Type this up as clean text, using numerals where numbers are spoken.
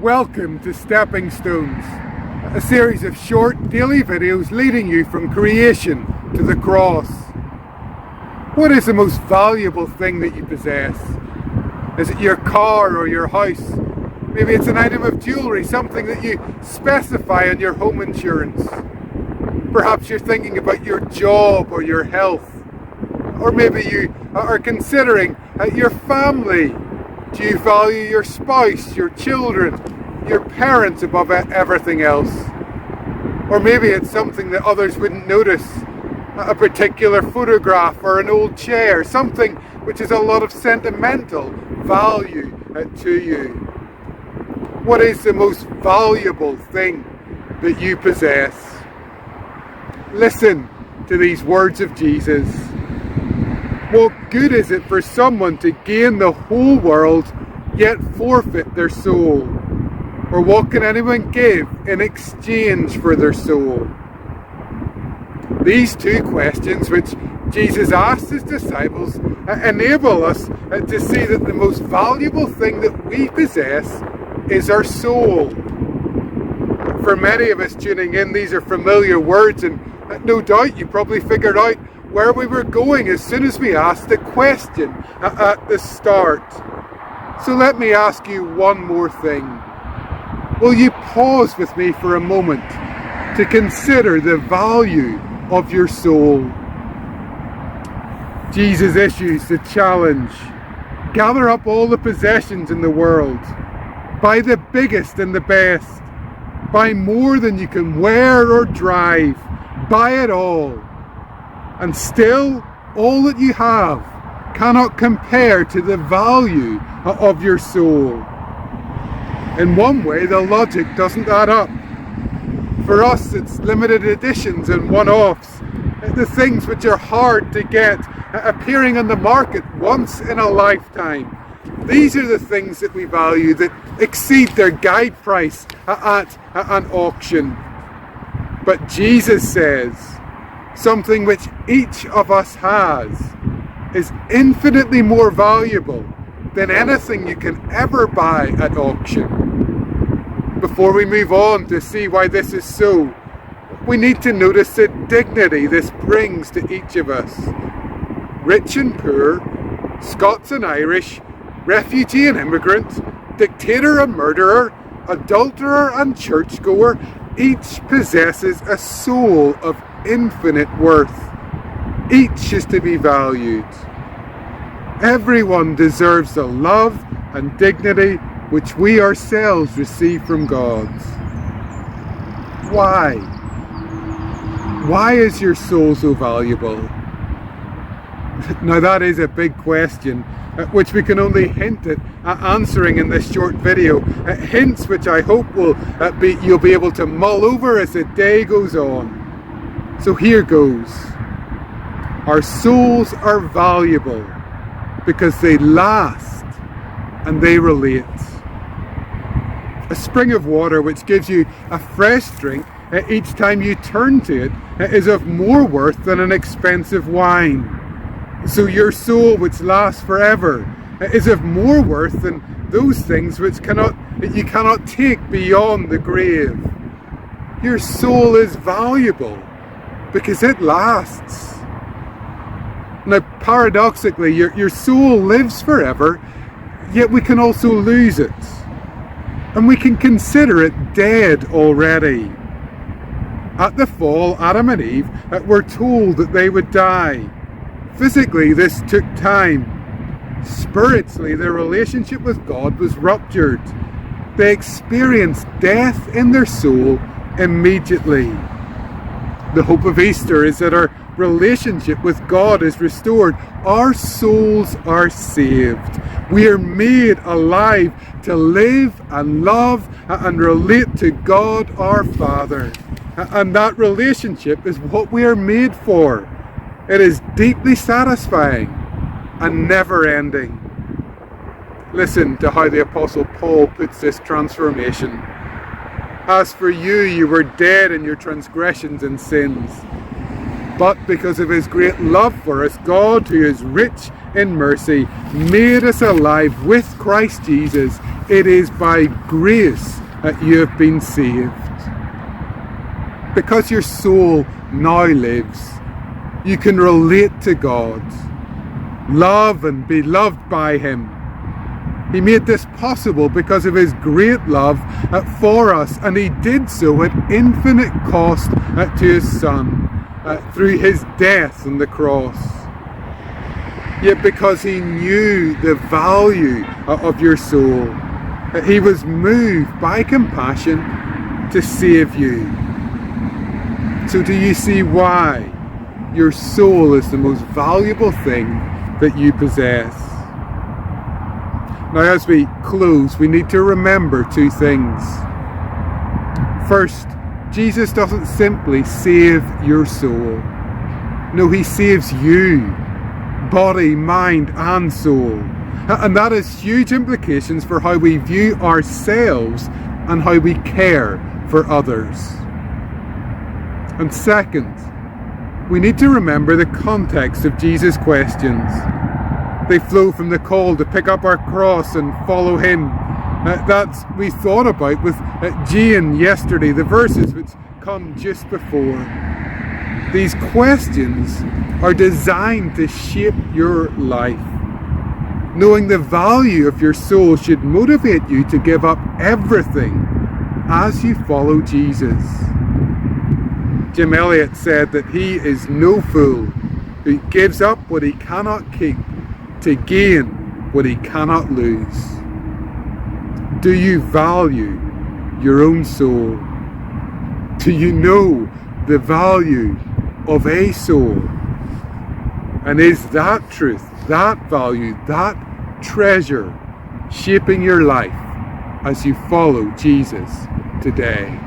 Welcome to Stepping Stones, a series of short daily videos leading you from creation to the cross. What is the most valuable thing that you possess? Is it your car or your house? Maybe it's an item of jewellery, something that you specify on your home insurance. Perhaps you're thinking about your job or your health. Or maybe you are considering your family. Do you value your spouse, your children, your parents above everything else? Or maybe it's something that others wouldn't notice, a particular photograph or an old chair, something which has a lot of sentimental value to you. What is the most valuable thing that you possess? Listen to these words of Jesus. What good is it for someone to gain the whole world yet forfeit their soul? Or what can anyone give in exchange for their soul? These two questions which Jesus asked his disciples enable us to see that the most valuable thing that we possess is our soul. For many of us tuning in, these are familiar words, and no doubt you probably figured out where we were going as soon as we asked the question at the start. So let me ask you one more thing. Will you pause with me for a moment to consider the value of your soul? Jesus issues the challenge. Gather up all the possessions in the world. Buy the biggest and the best. Buy more than you can wear or drive. Buy it all. And still, all that you have cannot compare to the value of your soul. In one way, the logic doesn't add up. For us, it's limited editions and one-offs, the things which are hard to get, appearing on the market once in a lifetime. These are the things that we value, that exceed their guide price at an auction. But Jesus says, something which each of us has is infinitely more valuable than anything you can ever buy at auction. Before we move on to see why this is so, we need to notice the dignity this brings to each of us. Rich and poor, Scots and Irish, refugee and immigrant, dictator and murderer, adulterer and churchgoer, each possesses a soul of infinite worth. Each is to be valued. Everyone deserves the love and dignity which we ourselves receive from God. Why? Why is your soul so valuable? Now that is a big question, which we can only hint at answering in this short video. Hints which I hope you'll be able to mull over as the day goes on. So here goes. Our souls are valuable because they last and they relate. A spring of water which gives you a fresh drink each time you turn to it is of more worth than an expensive wine. So your soul, which lasts forever, is of more worth than those things which you cannot take beyond the grave. Your soul is valuable because it lasts. Now, paradoxically, your soul lives forever, yet we can also lose it. And we can consider it dead already. At the fall, Adam and Eve were told that they would die. Physically, this took time. Spiritually, their relationship with God was ruptured. They experienced death in their soul immediately. The hope of Easter is that our relationship with God is restored. Our souls are saved. We are made alive to live and love and relate to God our Father. And that relationship is what we are made for. It is deeply satisfying and never-ending. Listen to how the Apostle Paul puts this transformation. As for you, you were dead in your transgressions and sins. But because of his great love for us, God, who is rich in mercy, made us alive with Christ Jesus. It is by grace that you have been saved. Because your soul now lives, you can relate to God, love and be loved by him. He made this possible because of his great love for us, and he did so at infinite cost to his Son through his death on the cross. Yet because he knew the value of your soul, he was moved by compassion to save you. So do you see why your soul is the most valuable thing that you possess? Now, as we close, we need to remember two things. First, Jesus doesn't simply save your soul. No, he saves you, body, mind, and soul. And that has huge implications for how we view ourselves and how we care for others. And second, we need to remember the context of Jesus' questions. They flow from the call to pick up our cross and follow him. That's we thought about with Jane yesterday, the verses which come just before. These questions are designed to shape your life. Knowing the value of your soul should motivate you to give up everything as you follow Jesus. Jim Elliot said that he is no fool who gives up what he cannot keep to gain what he cannot lose. Do you value your own soul? Do you know the value of a soul? And is that truth, that value, that treasure shaping your life as you follow Jesus today?